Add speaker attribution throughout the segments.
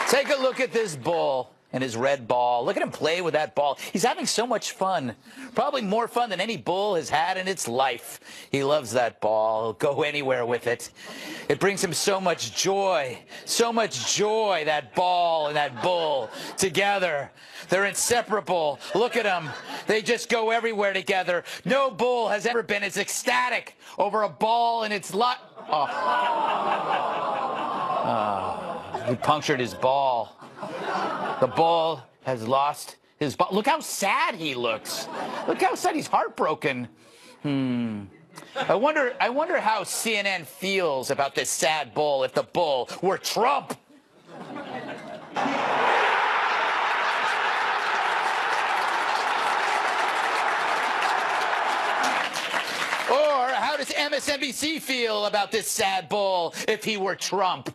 Speaker 1: Take a look at this bull and his red ball. Look at him play with that ball. He's having so much fun. Probably more fun than any bull has had in its life. He loves that ball. He'll go anywhere with it. It brings him so much joy. So much joy, that ball and that bull together. They're inseparable. Look at them. They just go everywhere together. No bull has ever been as ecstatic over a ball in its life. He punctured his ball. The bull has lost his ball. Look how sad he looks. Look how sad. He's heartbroken. I wonder how CNN feels about this sad bull if the bull were Trump. Or how does MSNBC feel about this sad bull if he were Trump?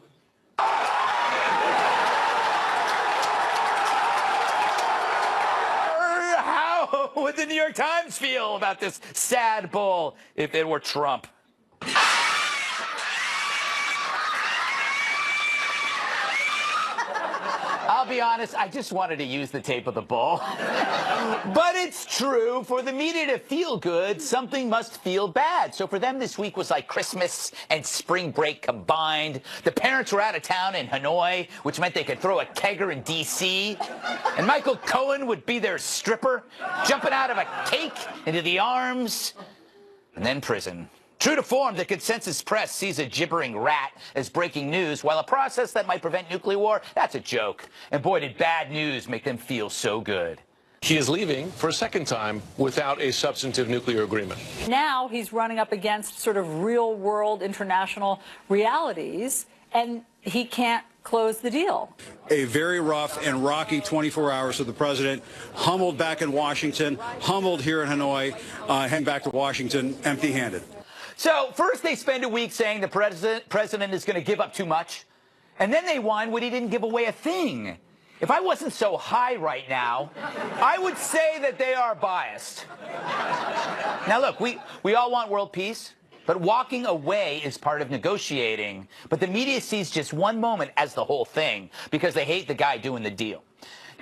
Speaker 1: How would the New York Times feel about this sad bull if it were Trump? I'll be honest, I just wanted to use the tape of the bull. But it's true, for the media to feel good, something must feel bad. So for them, this week was like Christmas and spring break combined. The parents were out of town in Hanoi, which meant they could throw a kegger in D.C. And Michael Cohen would be their stripper, jumping out of a cake into the arms, and then prison. True to form, the consensus press sees a gibbering rat as breaking news, while a process that might prevent nuclear war, that's a joke. And boy, did bad news make them feel so good.
Speaker 2: He is leaving for a second time without a substantive nuclear agreement.
Speaker 3: Now he's running up against sort of real-world international realities, and he can't close the deal.
Speaker 4: A very rough and rocky 24 hours for the president, humbled back in Washington, humbled here in Hanoi, heading back to Washington empty-handed.
Speaker 1: So first they spend a week saying the president is going to give up too much, and then they whine when he didn't give away a thing. If I wasn't so high right now, I would say that they are biased. Now look, we all want world peace, but walking away is part of negotiating. But the media sees just one moment as the whole thing because they hate the guy doing the deal.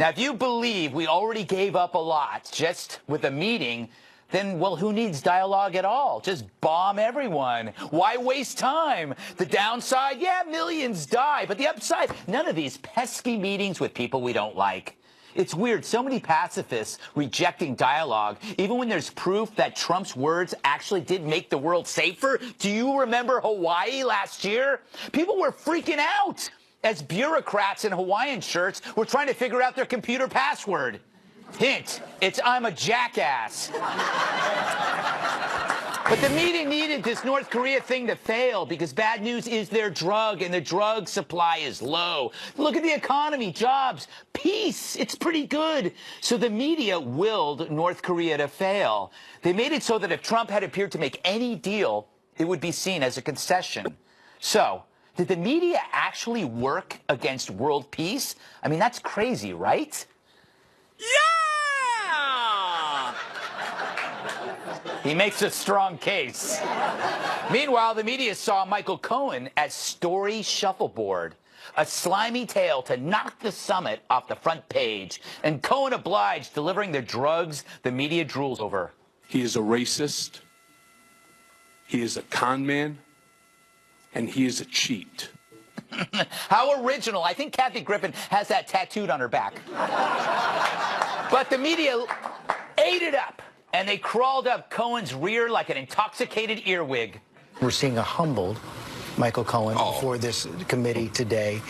Speaker 1: Now if you believe we already gave up a lot just with a meeting, then, well, who needs dialogue at all? Just bomb everyone. Why waste time? The downside, yeah, millions die. But the upside, none of these pesky meetings with people we don't like. It's weird, so many pacifists rejecting dialogue, even when there's proof that Trump's words actually did make the world safer. Do you remember Hawaii last year? People were freaking out as bureaucrats in Hawaiian shirts were trying to figure out their computer password. Hint, it's I'm a jackass. But the media needed this North Korea thing to fail because bad news is their drug, and the drug supply is low. Look at the economy, jobs, peace. It's pretty good. So the media willed North Korea to fail. They made it so that if Trump had appeared to make any deal, it would be seen as a concession. So, did the media actually work against world peace? I mean, that's crazy, right? Yeah! He makes a strong case. Meanwhile, the media saw Michael Cohen as story shuffleboard, a slimy tale to knock the summit off the front page, and Cohen obliged, delivering the drugs the media drools over.
Speaker 2: He is a racist, he is a con man, and he is a cheat.
Speaker 1: How original. I think Kathy Griffin has that tattooed on her back. But the media ate it up, and they crawled up Cohen's rear like an intoxicated earwig.
Speaker 5: We're seeing a humbled Michael Cohen before this committee today.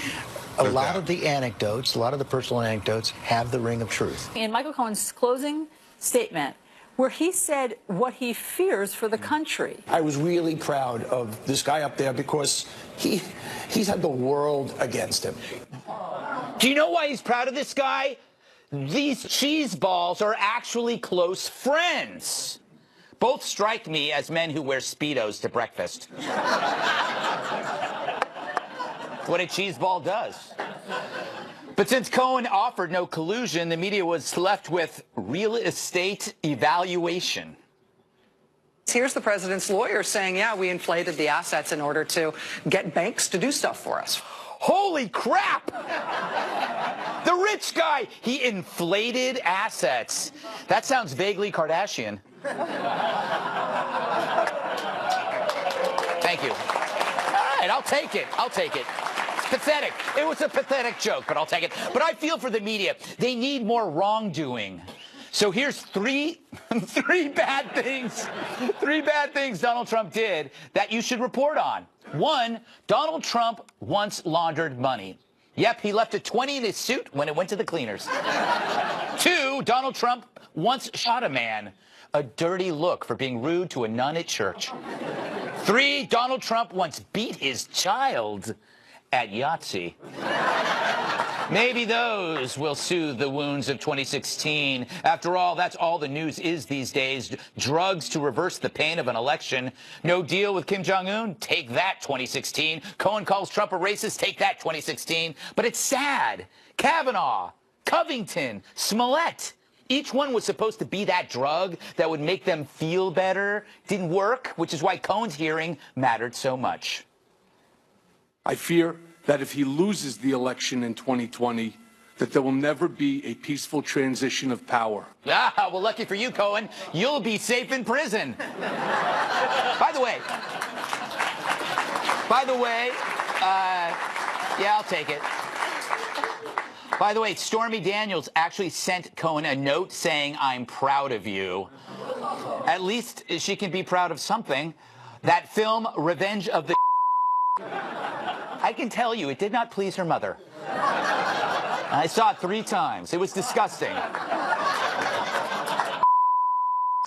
Speaker 5: A lot of the anecdotes, a lot of the personal anecdotes have the ring of truth.
Speaker 3: In Michael Cohen's closing statement, where he said what he fears for the country.
Speaker 6: I was really proud of this guy up there because he's had the world against him.
Speaker 1: Do you know why he's proud of this guy? These cheese balls are actually close friends. Both strike me as men who wear Speedos to breakfast. What a cheese ball does. But since Cohen offered no collusion, the media was left with real estate evaluation.
Speaker 7: Here's the president's lawyer saying, yeah, we inflated the assets in order to get banks to do stuff for us.
Speaker 1: Holy crap! The rich guy, he inflated assets. That sounds vaguely Kardashian. Thank you. All right, I'll take it. I'll take it. It's pathetic. It was a pathetic joke, but I'll take it. But I feel for the media. They need more wrongdoing. So here's three bad things Donald Trump did that you should report on. 1, Donald Trump once laundered money. Yep, he left a 20 in his suit when it went to the cleaners. 2, Donald Trump once shot a man. A dirty look for being rude to a nun at church. 3, Donald Trump once beat his child at Yahtzee. Maybe those will soothe the wounds of 2016. After all, that's all the news is these days. Drugs to reverse the pain of an election. No deal with Kim Jong-un? Take that, 2016. Cohen calls Trump a racist? Take that, 2016. But it's sad. Kavanaugh, Covington, Smollett. Each one was supposed to be that drug that would make them feel better. Didn't work, which is why Cohen's hearing mattered so much.
Speaker 2: I fear that if he loses the election in 2020, that there will never be a peaceful transition of power.
Speaker 1: Ah, well, lucky for you, Cohen, you'll be safe in prison. By the way, yeah, I'll take it. By the way, Stormy Daniels actually sent Cohen a note saying, "I'm proud of you." At least she can be proud of something. That film, Revenge of the I can tell you, it did not please her mother. I saw it 3 times. It was disgusting.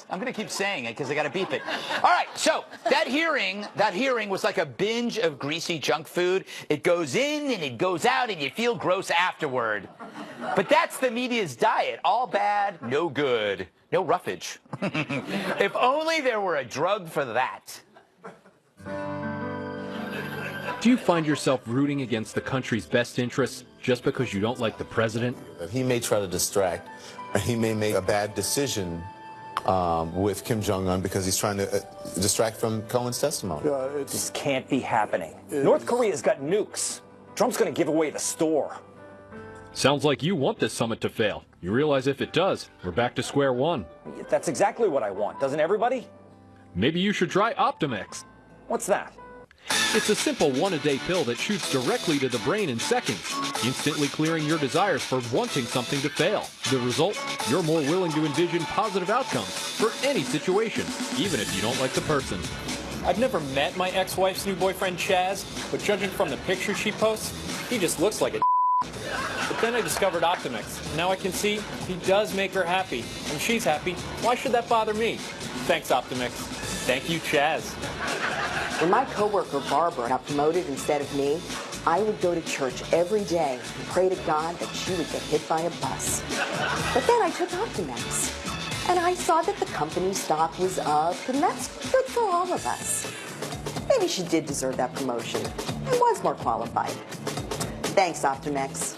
Speaker 1: I'm going to keep saying it because I got to beep it. All right, so that hearing was like a binge of greasy junk food. It goes in and it goes out and you feel gross afterward. But that's the media's diet. All bad, no good. No roughage. If only there were a drug for that.
Speaker 8: Do you find yourself rooting against the country's best interests just because you don't like the president?
Speaker 9: He may try to distract, or he may make a bad decision with Kim Jong-un because he's trying to distract from Cohen's testimony.
Speaker 10: It just can't be happening. North Korea's got nukes. Trump's going to give away the store.
Speaker 8: Sounds like you want this summit to fail. You realize if it does, we're back to square one.
Speaker 10: That's exactly what I want. Doesn't everybody?
Speaker 8: Maybe you should try Optimex.
Speaker 10: What's that?
Speaker 8: It's a simple 1-a-day pill that shoots directly to the brain in seconds, instantly clearing your desires for wanting something to fail. The result? You're more willing to envision positive outcomes for any situation, even if you don't like the person.
Speaker 11: I've never met my ex-wife's new boyfriend, Chaz, but judging from the pictures she posts, he just looks like a But then I discovered Optimex. Now I can see he does make her happy, and she's happy. Why should that bother me? Thanks, Optimex. Thank you, Chaz.
Speaker 12: When my coworker Barbara got promoted instead of me, I would go to church every day and pray to God that she would get hit by a bus. But then I took Optimex, and I saw that the company's stock was up, and that's good for all of us. Maybe she did deserve that promotion and was more qualified. Thanks, Optimex.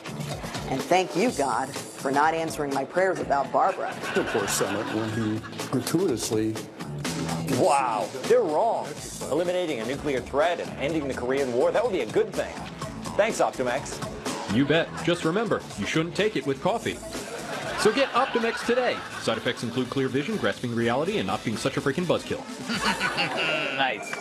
Speaker 12: And thank you, God, for not answering my prayers about Barbara.
Speaker 6: The poor Senate when he gratuitously...
Speaker 10: Wow, they're wrong. Eliminating a nuclear threat and ending the Korean War, that would be a good thing. Thanks, Optimex.
Speaker 8: You bet. Just remember, you shouldn't take it with coffee. So get Optimex today. Side effects include clear vision, grasping reality, and not being such a freaking buzzkill.
Speaker 1: Nice.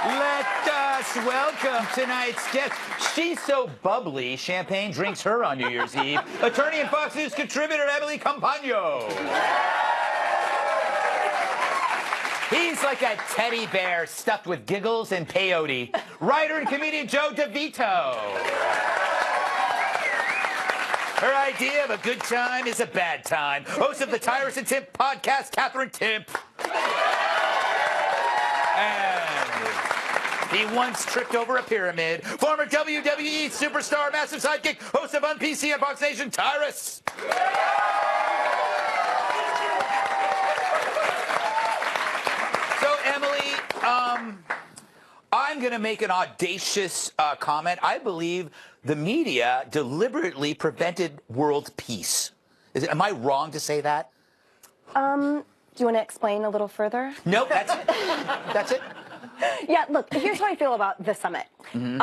Speaker 1: Let us welcome tonight's guest. She's so bubbly, champagne drinks her on New Year's Eve. Attorney and Fox News contributor Emily Compagno. He's like a teddy bear stuffed with giggles and peyote. Writer and comedian Joe DeVito. Her idea of a good time is a bad time. Host of the Tyrus and Timp podcast, Catherine Timp. And he once tripped over a pyramid. Former WWE superstar, massive sidekick, host of On PC and Fox Nation, Tyrus. So, Emily, I'm going to make an audacious comment. I believe the media deliberately prevented world peace. Am I wrong to say that?
Speaker 13: you want to explain a little further?
Speaker 1: Nope, that's it. That's it.
Speaker 13: Yeah, look, here's how I feel about the summit. You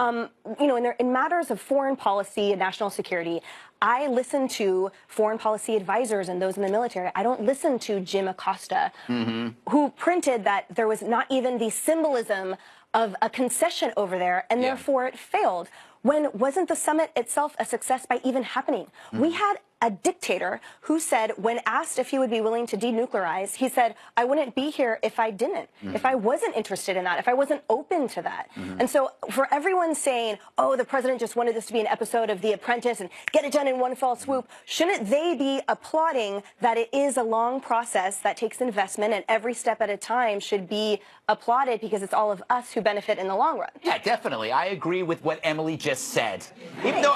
Speaker 13: know, in matters of foreign policy and national security, I listen to foreign policy advisors and those in the military. I don't listen to Jim Acosta, who printed that there was not even the symbolism of a concession over there, and therefore it failed. When wasn't the summit itself a success by even happening? We had a dictator who said, when asked if he would be willing to denuclearize, he said, I wouldn't be here if I didn't, if I wasn't interested in that, if I wasn't open to that. And so for everyone saying, oh, the president just wanted this to be an episode of The Apprentice and get it done in one fell swoop, shouldn't they be applauding that it is a long process that takes investment and every step at a time should be applauded because it's all of us who benefit in the long run?
Speaker 1: Yeah, definitely. I agree with what Emily just said. Even though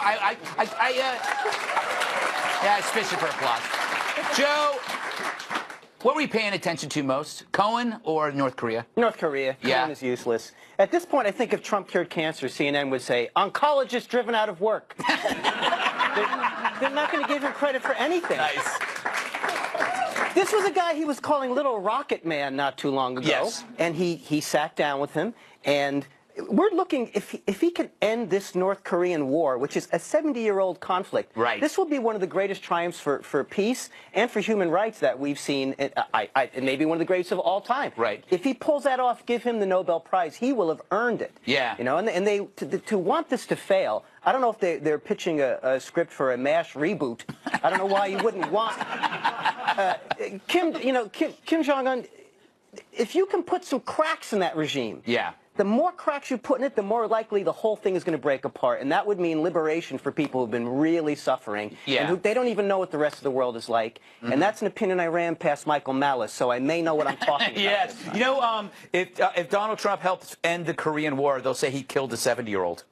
Speaker 1: yeah, it's fishing for applause. Joe, what were you paying attention to most? Cohen or North Korea?
Speaker 14: North Korea.
Speaker 1: Yeah.
Speaker 14: Cohen is useless. At this point, I think if Trump cured cancer, CNN would say, oncologist driven out of work. They're not going to give him credit for anything.
Speaker 1: Nice.
Speaker 14: This was a guy he was calling Little Rocket Man not too long ago.
Speaker 1: Yes.
Speaker 14: And he sat down with him, and we're looking, if he can end this North Korean war, which is a 70-year-old conflict,
Speaker 1: right,
Speaker 14: this will be one of the greatest triumphs for peace and for human rights that we've seen, and maybe one of the greatest of all time.
Speaker 1: Right.
Speaker 14: If he pulls that off, give him the Nobel Prize. He will have earned it.
Speaker 1: Yeah.
Speaker 14: You know, and they to want this to fail, I don't know if they're pitching a script for a MASH reboot. I don't know why you wouldn't want Kim Jong-un. If you can put some cracks in that regime, the more cracks you put in it, the more likely the whole thing is going to break apart. And that would mean liberation for people who've been really suffering. And who, they don't even know what the rest of the world is like. And that's an opinion I ran past Michael Malice, so I may know what I'm talking about.
Speaker 1: Yes. You know, if Donald Trump helps end the Korean War, they'll say he killed a 70-year-old.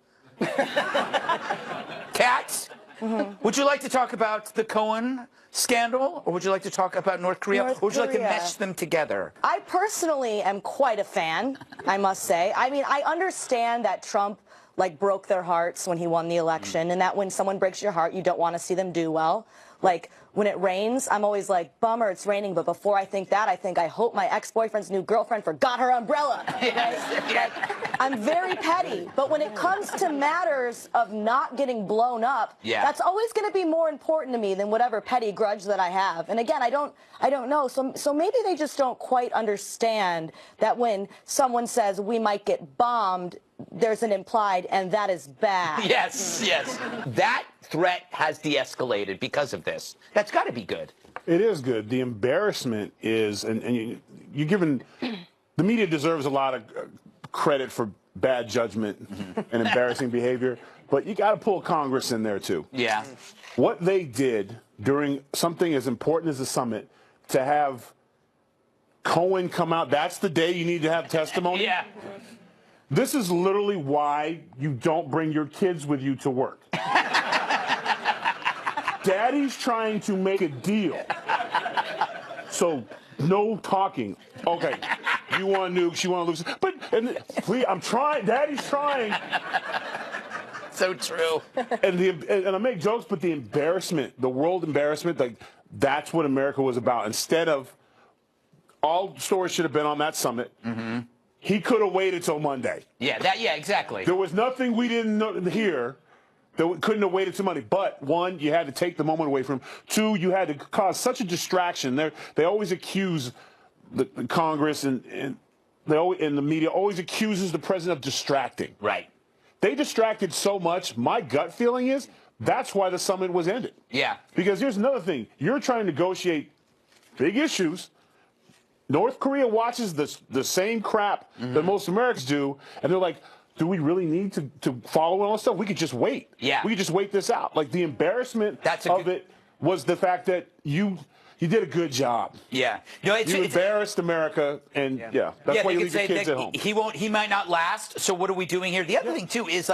Speaker 1: Katz, would you like to talk about the Cohen scandal, or would you like to talk about North Korea, or would you like to mesh them together?
Speaker 15: I personally am quite a fan, I must say. I mean, I understand that Trump broke their hearts when he won the election, and that when someone breaks your heart, you don't want to see them do well. Like, when it rains, I'm always like, bummer, it's raining. But before I think that, I think, I hope my ex-boyfriend's new girlfriend forgot her umbrella. I'm very petty. But when it comes to matters of not getting blown up, that's always going to be more important to me than whatever petty grudge that I have. And again, I don't know. So maybe they just don't quite understand that when someone says we might get bombed, there's an implied, and that is bad.
Speaker 1: Yes, yes. That threat has de-escalated because of this. That's got to be good.
Speaker 16: It is good. The embarrassment is, and you're given, the media deserves a lot of credit for bad judgment and embarrassing behavior, but you got to pull Congress in there too.
Speaker 1: Yeah.
Speaker 16: What they did during something as important as the summit, to have Cohen come out, that's the day you need to have testimony?
Speaker 1: Yeah.
Speaker 16: This is literally why you don't bring your kids with you to work. Daddy's trying to make a deal. So, no talking. Okay, you want nukes, you want to lose. But, please, I'm trying, Daddy's trying.
Speaker 1: So true.
Speaker 16: And I make jokes, but the embarrassment, the world embarrassment, that's what America was about. Instead of, all stories should have been on that summit. He could have waited till Monday.
Speaker 1: Yeah, exactly. There
Speaker 16: was nothing we didn't hear that couldn't have waited till Monday. But one, you had to take the moment away from him. Two, you had to cause such a distraction. They always accuse the Congress and the media always accuses the president of distracting.
Speaker 1: Right.
Speaker 16: They distracted so much. My gut feeling is that's why the summit was ended.
Speaker 1: Yeah.
Speaker 16: Because here's another thing. You're trying to negotiate big issues. North Korea watches the same crap that most Americans do, and they're like, do we really need to follow all this stuff? We could just wait.
Speaker 1: Yeah.
Speaker 16: We could just wait this out. Like, the embarrassment of it was the fact that you did a good job.
Speaker 1: Yeah. No,
Speaker 16: you embarrassed America, and that's why you leave your kids at home.
Speaker 1: He might not last, so what are we doing here? The other thing, too, is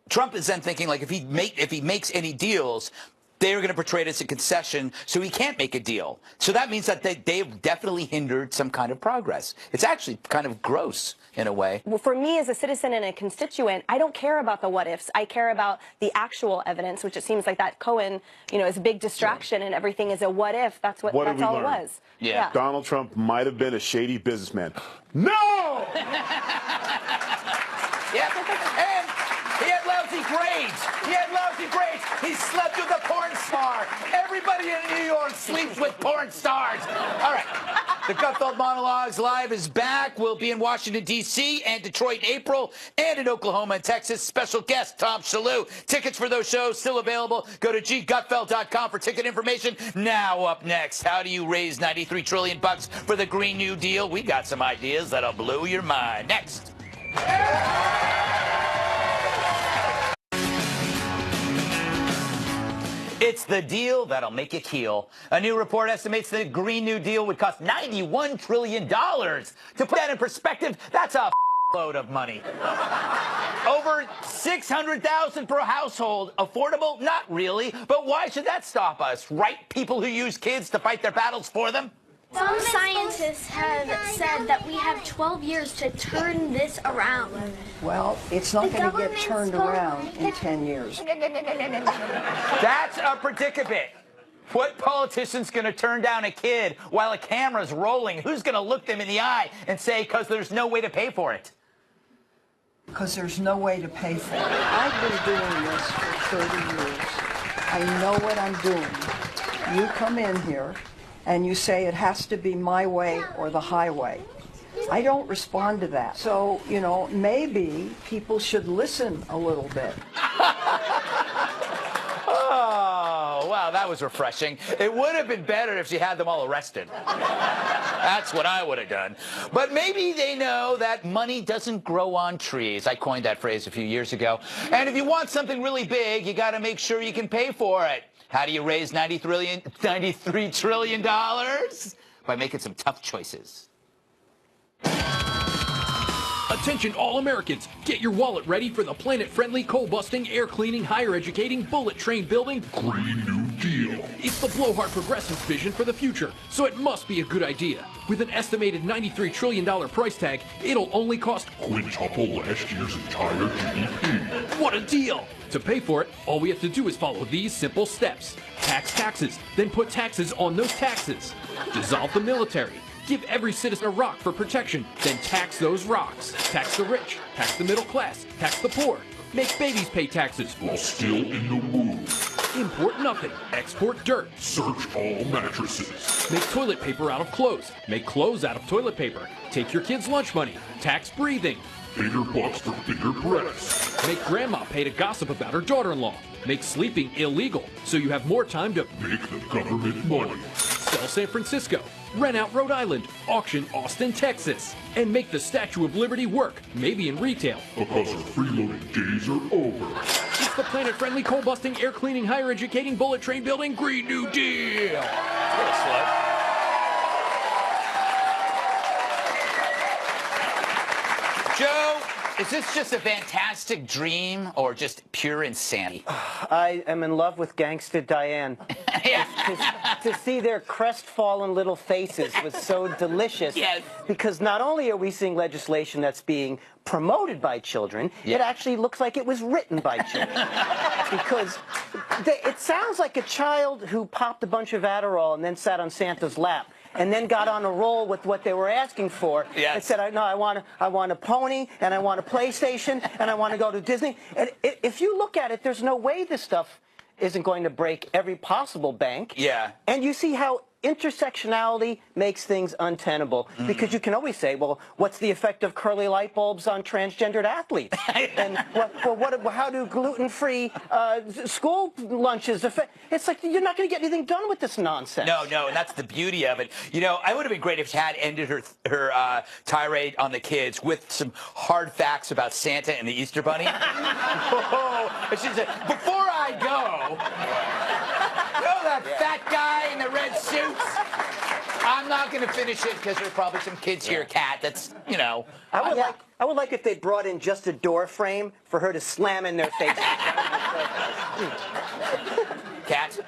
Speaker 1: Trump is then thinking, if he makes any deals, they are going to portray it as a concession, so he can't make a deal. So that means that they've definitely hindered some kind of progress. It's actually kind of gross in a way.
Speaker 13: Well, for me as a citizen and a constituent, I don't care about the what ifs. I care about the actual evidence, which it seems like that Cohen, is a big distraction and everything is a what if. That's all it was.
Speaker 16: Yeah. Donald Trump might have been a shady businessman. No!
Speaker 1: Yep. And he had lousy grades. He slept with a porn star. Everybody in New York sleeps with porn stars. All right. The Gutfeld Monologues Live is back. We'll be in Washington, D.C. and Detroit in April, and in Oklahoma and Texas. Special guest Tom Shalhoub. Tickets for those shows still available. Go to gutfeld.com for ticket information. Now up next, how do you raise $93 trillion for the Green New Deal? We got some ideas that'll blow your mind. Next. It's the deal that'll make you keel. A new report estimates the Green New Deal would cost $91 trillion. To put that in perspective, that's a load of money. Over $600,000 per household. Affordable? Not really. But why should that stop us? Right? People who use kids to fight their battles for them?
Speaker 17: Some scientists have said that we have 12 years to turn this around.
Speaker 18: Well, it's not going to get turned around in 10 years.
Speaker 1: That's a predicament. What politician's going to turn down a kid while a camera's rolling? Who's going to look them in the eye and say, because there's no way to pay for it?
Speaker 18: Because there's no way to pay for it. I've been doing this for 30 years. I know what I'm doing. You come in here and you say it has to be my way or the highway. I don't respond to that. So, maybe people should listen a little bit.
Speaker 1: Oh, wow, that was refreshing. It would have been better if she had them all arrested. That's what I would have done. But maybe they know that money doesn't grow on trees. I coined that phrase a few years ago. And if you want something really big, you got to make sure you can pay for it. How do you raise $93 trillion? By making some tough choices.
Speaker 8: Attention all Americans, get your wallet ready for the planet-friendly, coal-busting, air-cleaning, higher-educating, bullet train building Green New Deal. It's the blowhard progressive's vision for the future, so it must be a good idea. With an estimated $93 trillion price tag, it'll only cost quintuple last year's entire GDP. What a deal! To pay for it, all we have to do is follow these simple steps. Tax taxes, then put taxes on those taxes. Dissolve the military. Give every citizen a rock for protection, then tax those rocks. Tax the rich, tax the middle class, tax the poor. Make babies pay taxes while still in the womb. Import nothing, export dirt. Search all mattresses. Make toilet paper out of clothes. Make clothes out of toilet paper. Take your kids' lunch money. Tax breathing. Bigger bucks for bigger breasts. Make grandma pay to gossip about her daughter-in-law. Make sleeping illegal, so you have more time to make the government money. Sell San Francisco. Rent out Rhode Island. Auction Austin, Texas. And make the Statue of Liberty work, maybe in retail. Because our freeloading days are over. It's the planet-friendly, coal-busting, air-cleaning, higher-educating, bullet train building Green New Deal. What a slut.
Speaker 1: Joe, is this just a fantastic dream or just pure insanity?
Speaker 14: I am in love with Gangsta Diane. to see their crestfallen little faces was so delicious. Yes. Because not only are we seeing legislation that's being promoted by children, it actually looks like it was written by children. Because it sounds like a child who popped a bunch of Adderall and then sat on Santa's lap. And then got on a roll with what they were asking for. Yes. And said, no, I want a pony, and I want a PlayStation, and I want to go to Disney. And if you look at it, there's no way this stuff isn't going to break every possible bank. Yeah. And you see how intersectionality makes things untenable. Because you can always say, well, what's the effect of curly light bulbs on transgendered athletes? And how do gluten-free school lunches affect? It's like you're not going to get anything done with this nonsense.
Speaker 1: No, and that's the beauty of it. I would have been great if she had ended her tirade on the kids with some hard facts about Santa and the Easter Bunny. She said, before I go, that fat guy in the red suits? I'm not going to finish it because there's probably some kids here, Kat. That's,
Speaker 14: I would like if they brought in just a door frame for her to slam in their faces.
Speaker 1: Kat?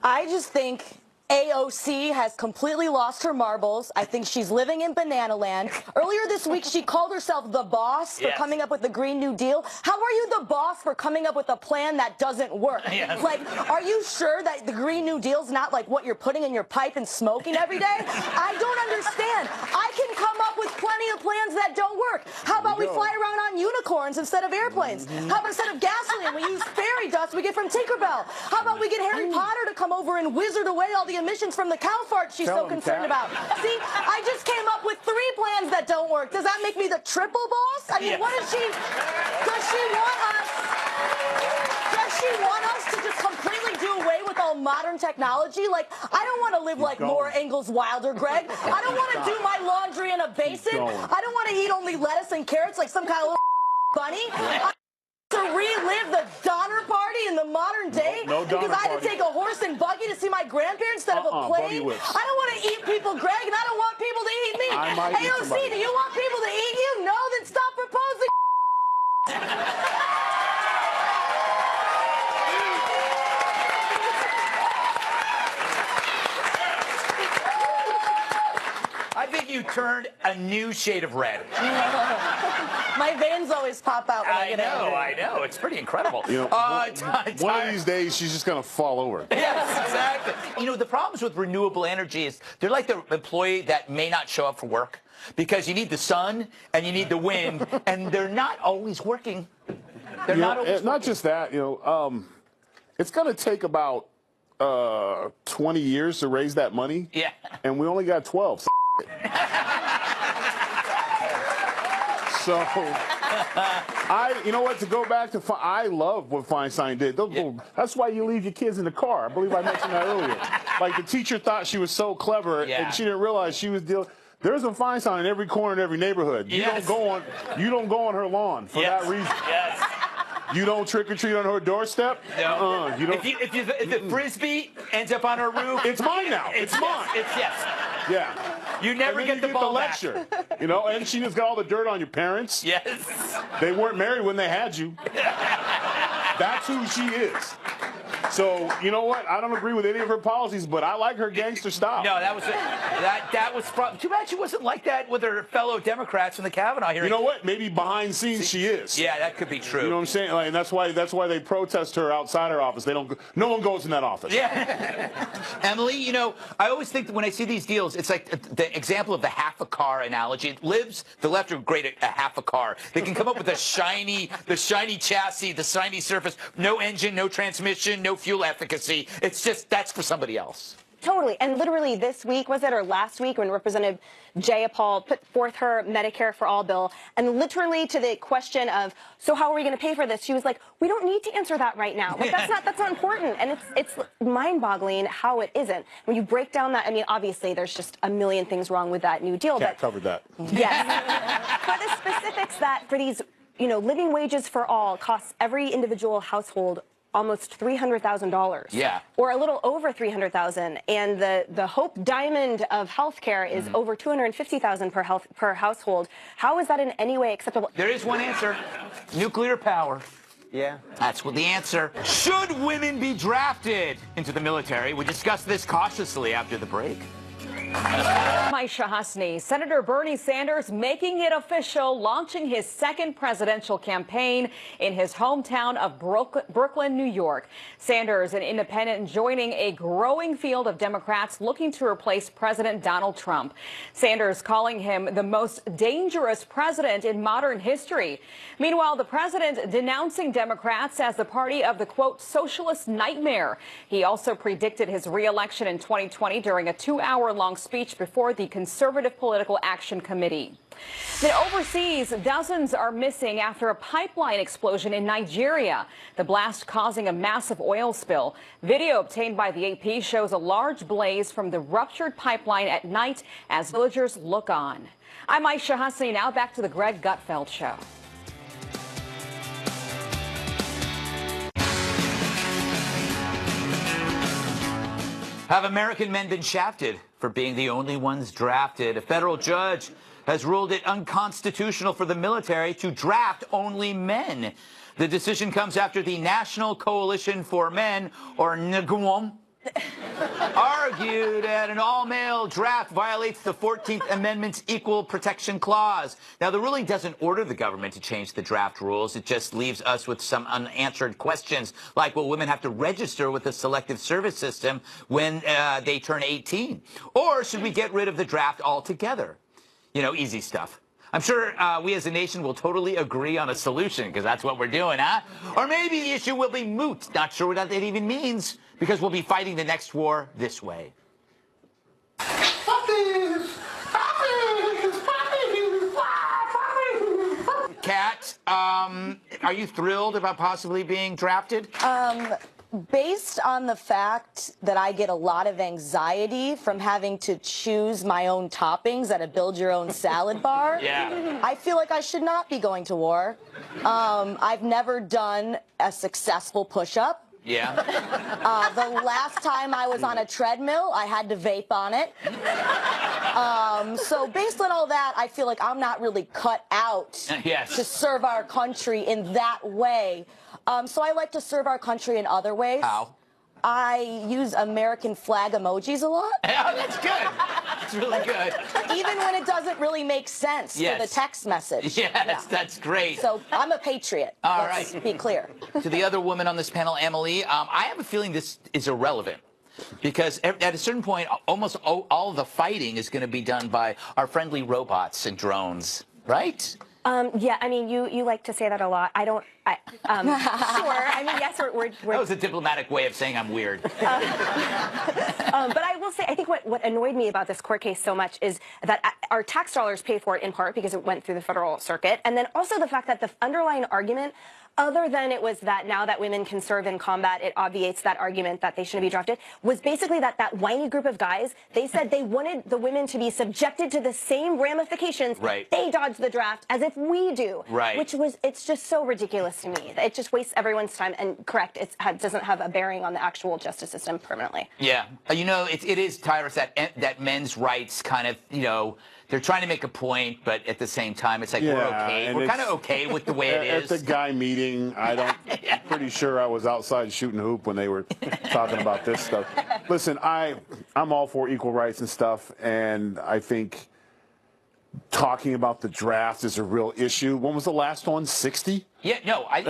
Speaker 15: I just think AOC has completely lost her marbles. I think she's living in banana land. Earlier this week, she called herself the boss for coming up with the Green New Deal. How are you the boss for coming up with a plan that doesn't work?
Speaker 1: Yes.
Speaker 15: Like, are you sure that the Green New Deal's not like what you're putting in your pipe and smoking every day? I don't understand. I can come up with plenty of plans that don't work. How about we fly around on unicorns instead of airplanes? How about instead of gasoline, we use fairy dust we get from Tinkerbell? How about we get Harry Potter to come over and wizard away all the emissions from the cow fart she's so concerned about? See, I just came up with 3 plans that don't work. Does that make me the triple boss? I mean, what is she? Does she want us? Does she want us to just completely do away with all modern technology? Like, I don't want to live like Laura Ingalls Wilder, Greg. I don't want to do my laundry in a basin. I don't want to eat only lettuce and carrots like some kind of little bunny. To relive the Donner Party in the modern day?
Speaker 16: No
Speaker 15: because I had to take a horse and buggy to see my grandparents instead of a plane? I don't want to eat people, Greg, and I don't want people to eat me. AOC, do you want people to eat you? No, then stop proposing.
Speaker 1: I think you turned a new shade of red.
Speaker 15: My veins always pop out when I get angry.
Speaker 1: I know. It's pretty incredible.
Speaker 16: You know, one of these days, she's just going to fall over.
Speaker 1: Yes, exactly. You know, the problems with renewable energy is they're like the employee that may not show up for work because you need the sun and you need the wind, and they're not always working. They're not always working.
Speaker 16: Not just that, it's going to take about 20 years to raise that money.
Speaker 1: Yeah.
Speaker 16: And we only got 12. So, you know what, to go back to, I love what Feinstein did. That's why you leave your kids in the car. I believe I mentioned that earlier. Like, the teacher thought she was so clever, and she didn't realize she was dealing. There's a Feinstein in every corner in every neighborhood. You don't go on her lawn for that reason.
Speaker 1: Yes.
Speaker 16: You don't trick or treat on her doorstep.
Speaker 1: No.
Speaker 16: You don't.
Speaker 1: If the frisbee ends up on her roof,
Speaker 16: it's mine now. It's mine.
Speaker 1: Yes.
Speaker 16: Yeah.
Speaker 1: You never get the ball back.
Speaker 16: Lecture. And she just got all the dirt on your parents.
Speaker 1: Yes.
Speaker 16: They weren't married when they had you. That's who she is. So, you know what? I don't agree with any of her policies, but I like her gangster style.
Speaker 1: No, that was too bad she wasn't like that with her fellow Democrats in the Kavanaugh hearing.
Speaker 16: You know what? Maybe behind scenes she is.
Speaker 1: Yeah, that could be true.
Speaker 16: You know what I'm saying? And that's why they protest her outside her office. No one goes in that office.
Speaker 1: Yeah. Emily, I always think that when I see these deals, it's like the example of the half a car analogy. The left are great at a half a car. They can come up with the shiny chassis, the shiny surface, no engine, no transmission, no fuel efficacy. It's just, that's for somebody else.
Speaker 13: Totally. And literally this week, was it, or last week, when Representative Jaya Paul put forth her Medicare for All bill, and literally to the question of, so how are we going to pay for this? She was like, we don't need to answer that right now. Like, that's not important. And it's mind-boggling how it isn't. When you break down that, I mean, obviously there's just a million things wrong with that new deal.
Speaker 16: Kat covered that.
Speaker 13: Yes. But the specifics that for these, living wages for all costs every individual household almost $300,000.
Speaker 1: Yeah.
Speaker 13: Or a little over $300,000. And the Hope Diamond of healthcare is over $250,000 per household. How is that in any way acceptable?
Speaker 1: There is one answer. Nuclear power.
Speaker 14: Yeah.
Speaker 1: That's what the answer. Should women be drafted into the military? We discuss this cautiously after the break.
Speaker 19: Maisha Husney, Senator Bernie Sanders making it official, launching his second presidential campaign in his hometown of Brooklyn, New York. Sanders, an independent, joining a growing field of Democrats looking to replace President Donald Trump. Sanders calling him the most dangerous president in modern history. Meanwhile, the president denouncing Democrats as the party of the, quote, socialist nightmare. He also predicted his re-election in 2020 during a 2-hour-long speech before the Conservative Political Action Committee. Then overseas, dozens are missing after a pipeline explosion in Nigeria. The blast causing a massive oil spill. Video obtained by the AP shows a large blaze from the ruptured pipeline at night as villagers look on. I'm Maisha Husney. Now back to the Greg Gutfeld Show.
Speaker 1: Have American men been shafted for being the only ones drafted? A federal judge has ruled it unconstitutional for the military to draft only men. The decision comes after the National Coalition for Men, or NGOM, argued that an all-male draft violates the 14th Amendment's Equal Protection Clause. Now, the ruling doesn't order the government to change the draft rules. It just leaves us with some unanswered questions, like will women have to register with the Selective Service System when they turn 18? Or should we get rid of the draft altogether? You know, easy stuff. I'm sure we as a nation will totally agree on a solution, because that's what we're doing, huh? Or maybe the issue will be moot. Not sure what that even means, because we'll be fighting the next war this way. Kat, are you thrilled about possibly being drafted?
Speaker 15: Based on the fact that I get a lot of anxiety from having to choose my own toppings at a build-your-own-salad bar, I feel like I should not be going to war. I've never done a successful push-up.
Speaker 1: Yeah.
Speaker 15: The last time I was on a treadmill, I had to vape on it. So based on all that, I feel like I'm not really cut out to serve our country in that way. So I like to serve our country in other ways.
Speaker 1: How?
Speaker 15: I use American flag emojis a lot.
Speaker 1: Oh, that's good. That's really good.
Speaker 15: Even when it doesn't really make sense for the text message.
Speaker 1: Yes, that's great.
Speaker 15: So I'm a patriot. Let's be clear.
Speaker 1: To the other woman on this panel, Emily, I have a feeling this is irrelevant. Because at a certain point, almost all of the fighting is going to be done by our friendly robots and drones, right?
Speaker 13: Yeah, I mean, you like to say that a lot. Sure. I mean, yes, we're
Speaker 1: That was a diplomatic way of saying I'm weird.
Speaker 13: But I will say, I think what annoyed me about this court case so much is that our tax dollars pay for it in part because it went through the federal circuit, and then also the fact that the underlying argument, other than it was that now that women can serve in combat, it obviates that argument that they shouldn't be drafted, was basically that whiny group of guys, they said they wanted the women to be subjected to the same ramifications they dodged the draft as if we do. It's just so ridiculous to me. It just wastes everyone's time, and correct, it doesn't have a bearing on the actual justice system permanently.
Speaker 1: Yeah. You know, it is, Tyrus, that men's rights kind of, you know, they're trying to make a point, but at the same time, it's like we're okay. We're kind of okay with the way it is.
Speaker 16: At the guy meeting, I'm pretty sure I was outside shooting hoop when they were talking about this stuff. Listen, I'm all for equal rights and stuff, and I think talking about the draft is a real issue. When was the last one? 60?
Speaker 1: Yeah, no, I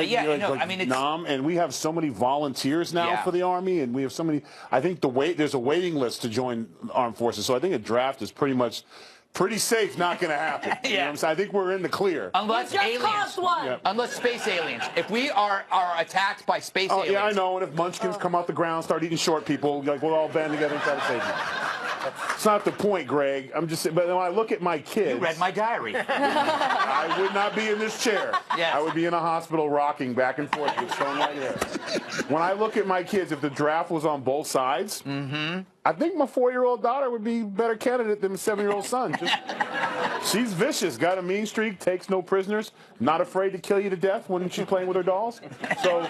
Speaker 1: mean, it's...
Speaker 16: and we have so many volunteers now for the Army, and we have so many... I think there's a waiting list to join the armed forces, so I think a draft is pretty safe not going to happen. You know what I'm saying? I think we're in the clear.
Speaker 1: Unless aliens. Unless space aliens. If we are attacked by space aliens.
Speaker 16: Yeah, I know. And if munchkins come off the ground, start eating short people, like we'll all band together and try to save them. It's not the point, Greg. I'm just saying, but when I look at my kids...
Speaker 1: You read my diary.
Speaker 16: I would not be in this chair. I would be in a hospital rocking back and forth with strong right here. When I look at my kids, if the draft was on both sides, I think my 4-year-old daughter would be a better candidate than my 7-year-old son. She's vicious, got a mean streak, takes no prisoners, not afraid to kill you to death when she's playing with her dolls. So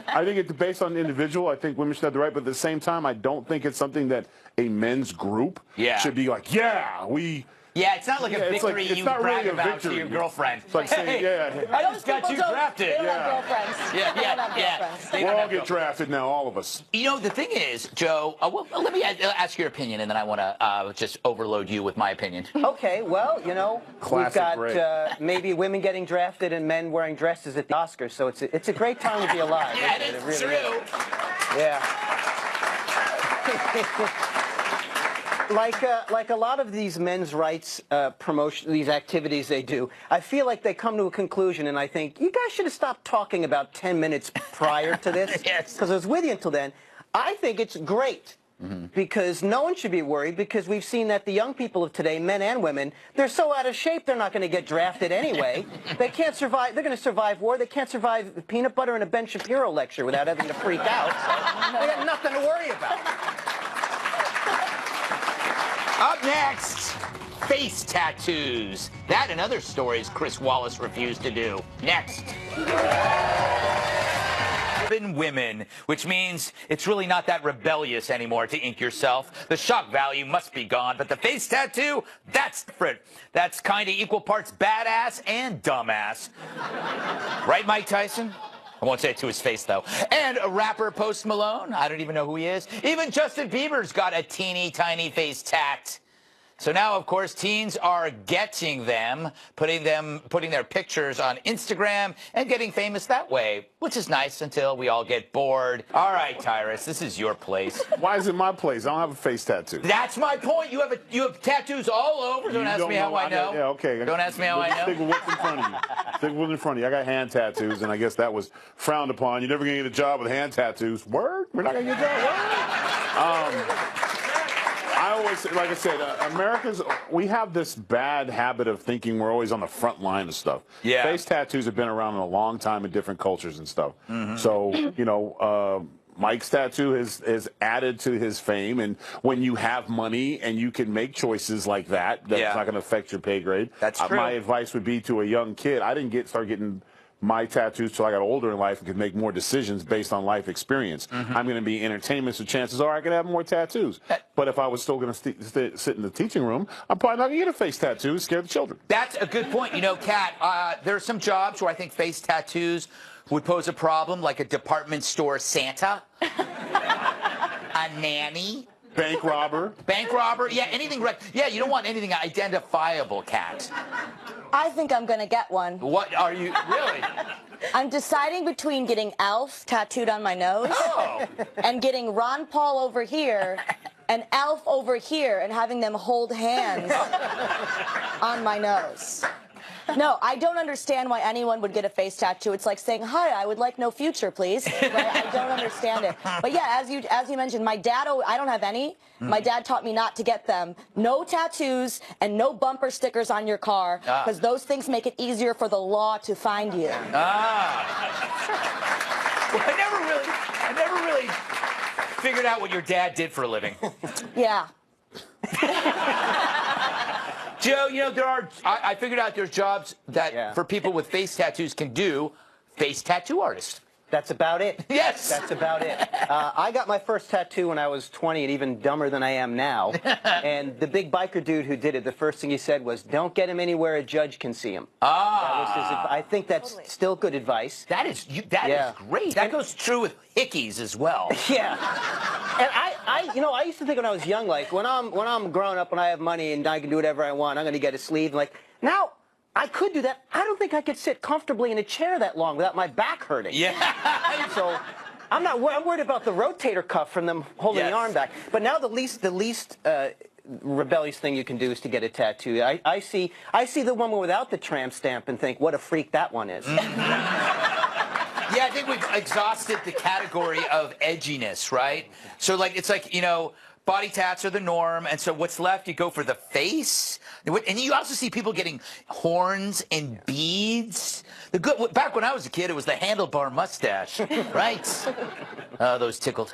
Speaker 16: I think it's based on the individual. I think women should have the right, but at the same time, I don't think it's something that a men's group should be like,
Speaker 1: Yeah, it's not like a victory you brag about to your girlfriend.
Speaker 16: It's like saying,
Speaker 1: I just got you drafted.
Speaker 15: They don't have girlfriends.
Speaker 16: We'll all get drafted now, all of us.
Speaker 1: You know, the thing is, Joe, well, let me ask your opinion, and then I want to just overload you with my opinion.
Speaker 14: Okay, well, you know, we've got maybe women getting drafted and men wearing dresses at the Oscars, so it's a great time to be alive.
Speaker 1: Yeah, it is true.
Speaker 14: Yeah. Like a lot of these men's rights promotion, these activities they do, I feel like they come to a conclusion, and I think you guys should have stopped talking about 10 minutes prior to this, because I was with you until then. I think it's great. Because no one should be worried, because we've seen that the young people of today, men and women, they're so out of shape they're not going to get drafted anyway. They can't survive. They're going to survive war. They can't survive peanut butter and a Ben Shapiro lecture without having to freak out. So they got nothing to worry about.
Speaker 1: Up next, face tattoos. That and other stories Chris Wallace refused to do. Next. Women, which means it's really not that rebellious anymore to ink yourself. The shock value must be gone, but the face tattoo, that's different. That's kind of equal parts badass and dumbass. Right, Mike Tyson? I won't say it to his face, though. And a rapper, Post Malone. I don't even know who he is. Even Justin Bieber's got a teeny tiny face tat. So now, of course, teens are getting them, putting their pictures on Instagram and getting famous that way, which is nice until we all get bored. All right, Tyrus, this is your place.
Speaker 16: Why is it my place? I don't have a face tattoo.
Speaker 1: That's my point. You have tattoos all over. Don't ask me how I know.
Speaker 16: Yeah, okay.
Speaker 1: Don't ask me how I know.
Speaker 16: Stick with what's in front of you. Stick with what's in front of you. I got hand tattoos, and I guess that was frowned upon. You're never going to get a job with hand tattoos. Word? We're not going to get a job. Word? I always, like I said, we have this bad habit of thinking we're always on the front line of stuff.
Speaker 1: Yeah.
Speaker 16: Face tattoos have been around a long time in different cultures and stuff. So, you know, Mike's tattoo has added to his fame, and when you have money and you can make choices like that, that's not going to affect your pay grade.
Speaker 1: That's true.
Speaker 16: My advice would be to a young kid, I didn't start getting my tattoos till I got older in life and could make more decisions based on life experience. I'm going to be entertainment, so chances are I could have more tattoos. But if I was still going to sit in the teaching room, I'm probably not going to get a face tattoo and scare the children.
Speaker 1: That's a good point. You know, Kat, there are some jobs where I think face tattoos would pose a problem, like a department store Santa, a nanny.
Speaker 16: Bank robber.
Speaker 1: Bank robber. Yeah, anything. Yeah, you don't want anything identifiable, Kat.
Speaker 15: I think I'm going to get one.
Speaker 1: What are you, really?
Speaker 15: I'm deciding between getting Elf tattooed on my nose and getting Ron Paul over here and Elf over here and having them hold hands on my nose. No, I don't understand why anyone would get a face tattoo. It's like saying, hi, I would like no future, please. Right? I don't understand it. But yeah, as you mentioned, my dad, I don't have any. My dad taught me not to get them. No tattoos and no bumper stickers on your car, because those things make it easier for the law to find you.
Speaker 1: Well, I never really figured out what your dad did for a living.
Speaker 15: Yeah.
Speaker 1: Joe, you know, I figured out there's jobs that for people with face tattoos can do face tattoo artist.
Speaker 14: That's about it.
Speaker 1: Yes.
Speaker 14: That's about it. I got my first tattoo when I was 20 and even dumber than I am now. And the big biker dude who did it, the first thing he said was, don't get him anywhere a judge can see him. I think that's still good advice.
Speaker 1: That is great. That goes true with hickeys as well.
Speaker 14: Yeah. And I used to think when I was young, like, when I'm grown up and I have money and I can do whatever I want, I'm going to get a sleeve. Like, now, I could do that. I don't think I could sit comfortably in a chair that long without my back hurting.
Speaker 1: Yeah.
Speaker 14: So I'm worried about the rotator cuff from them holding the arm back. But now the least rebellious thing you can do is to get a tattoo. I see the woman without the tramp stamp and think, what a freak that one is.
Speaker 1: Yeah, I think we've exhausted the category of edginess, right? So, like, it's like, you know, body tats are the norm, and so what's left, you go for the face. And you also see people getting horns and beads. Back when I was a kid, it was the handlebar mustache, right? Those tickled.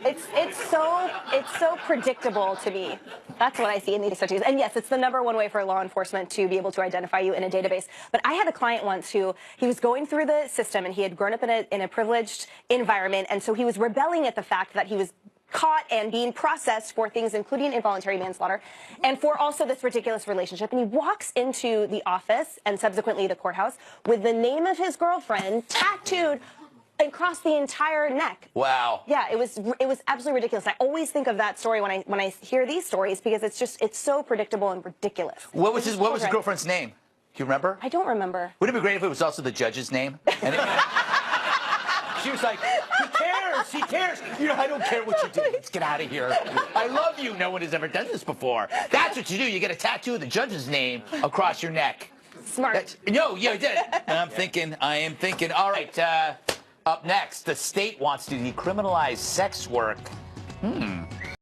Speaker 13: It's so predictable to me. That's what I see in these tattoos. And yes, it's the #1 way for law enforcement to be able to identify you in a database. But I had a client once who, he was going through the system and he had grown up in a privileged environment, and so he was rebelling at the fact that he was caught and being processed for things including involuntary manslaughter and for also this ridiculous relationship. And he walks into the office and subsequently the courthouse with the name of his girlfriend tattooed across the entire neck.
Speaker 1: Wow.
Speaker 13: Yeah, it was absolutely ridiculous. I always think of that story when I hear these stories because it's so predictable and ridiculous.
Speaker 1: What was his girlfriend's name? Do you remember?
Speaker 13: I don't remember.
Speaker 1: Wouldn't it be great if it was also the judge's name? And she was like, he cares, he cares. You know, I don't care what you do. Let's get out of here. I love you. No one has ever done this before. That's what you do. You get a tattoo of the judge's name across your neck.
Speaker 13: Smart.
Speaker 1: No, yeah, I did it. I am thinking. All right, up next, the state wants to decriminalize sex work.